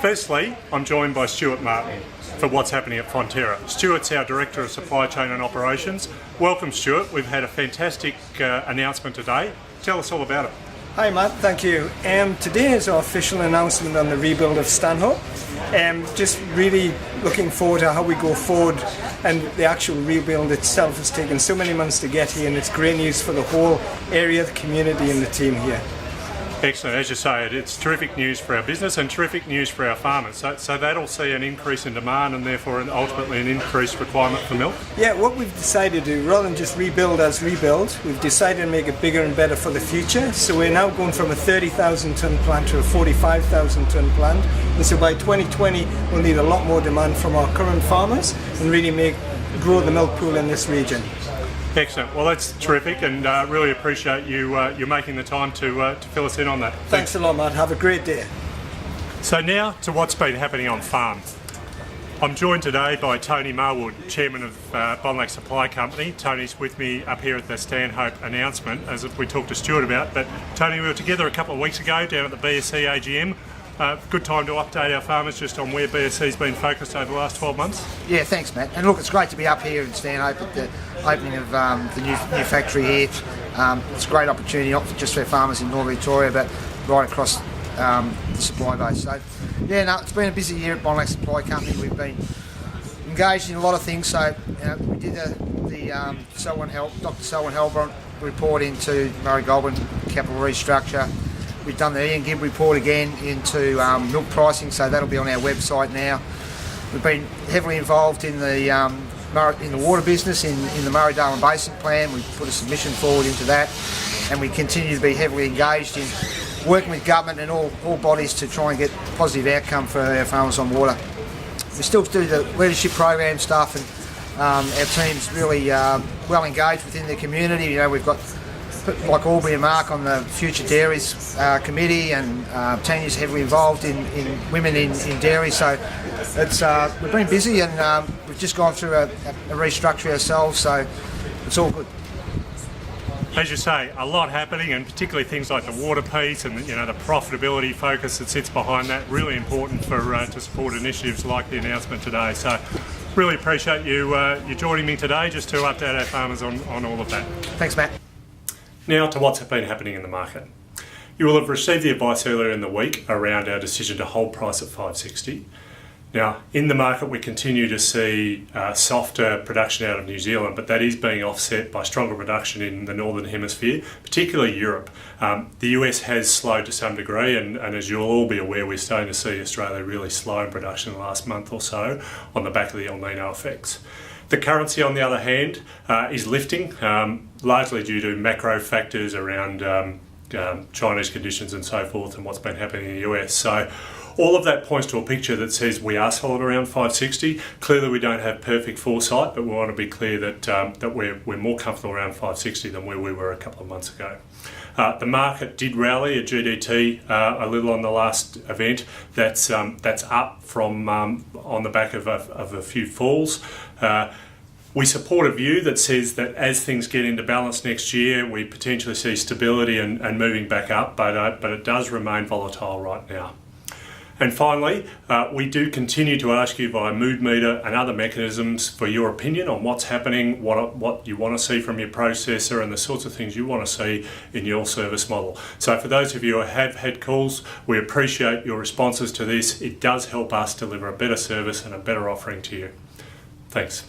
Firstly, I'm joined by Stuart Martin for what's happening at Fonterra. Stuart's our Director of Supply Chain and Operations. Welcome, Stuart. We've had a fantastic announcement today. Tell us all about it. Hi Matt, thank you. Today is our official announcement on the rebuild of Stanhope. Just really looking forward to how we go forward, and the actual rebuild itself has taken so many months to get here, and it's great news for the whole area, the community and the team here. Excellent. As you say, it's terrific news for our business and terrific news for our farmers. So that'll see an increase in demand and therefore ultimately an increased requirement for milk? Yeah, what we've decided to do, rather than just rebuild as rebuild, we've decided to make it bigger and better for the future. So we're now going from a 30,000 tonne plant to a 45,000 tonne plant. And so by 2020 we'll need a lot more demand from our current farmers and really grow the milk pool in this region. Excellent. Well, that's terrific, and really appreciate you making the time to fill us in on that. Thanks a lot, Matt. Have a great day. So now to what's been happening on farm. I'm joined today by Tony Marwood, Chairman of BSC Supply Company. Tony's with me up here at the Stanhope announcement, as we talked to Stuart about. But Tony, we were together a couple of weeks ago down at the BSC AGM. Good time to update our farmers just on where BSC's been focused over the last 12 months. Yeah, thanks, Matt. And look, it's great to be up here in Stanhope at the opening of the new factory here. It's a great opportunity, not just for farmers in Northern Victoria, but right across the supply base. So, yeah, no, it's been a busy year at BSC Supply Company. We've been engaged in a lot of things. So, we did the Dr. Selwyn Helbron report into Murray Goulburn capital restructure. We've done the Ian Gibb report again into milk pricing, so that'll be on our website now. We've been heavily involved in the water business in the Murray-Darling Basin Plan. We put a submission forward into that, and we continue to be heavily engaged in working with government and all bodies to try and get positive outcome for our farmers on water. We still do the leadership program stuff, and our team's really well engaged within the community. You know, we've got like Aubrey and Mark on the Future Dairies committee, and Tanya's heavily involved in women in dairy. So it's we've been busy, and we've just gone through a restructure ourselves. So it's all good. As you say, a lot happening, and particularly things like the water piece and the profitability focus that sits behind that. Really important for to support initiatives like the announcement today. So really appreciate you joining me today just to update our farmers on all of that. Thanks, Matt. Now to what's been happening in the market. You will have received the advice earlier in the week around our decision to hold price at $5.60. Now, in the market we continue to see softer production out of New Zealand, but that is being offset by stronger production in the Northern Hemisphere, particularly Europe. The US has slowed to some degree, and as you'll all be aware, we're starting to see Australia really slow in production in the last month or so on the back of the El Nino effects. The currency, on the other hand, is lifting, largely due to macro factors around Chinese conditions and so forth, and what's been happening in the US. So all of that points to a picture that says we are solid around 560. Clearly we don't have perfect foresight, but we want to be clear that we're more comfortable around 560 than where we were a couple of months ago. The market did rally at GDT a little on the last event. That's up from on the back of a few falls. We support a view that says that as things get into balance next year, we potentially see stability and moving back up, but it does remain volatile right now. And finally, we do continue to ask you via mood meter and other mechanisms for your opinion on what's happening, what you want to see from your processor, and the sorts of things you want to see in your service model. So for those of you who have had calls, we appreciate your responses to this. It does help us deliver a better service and a better offering to you. Thanks.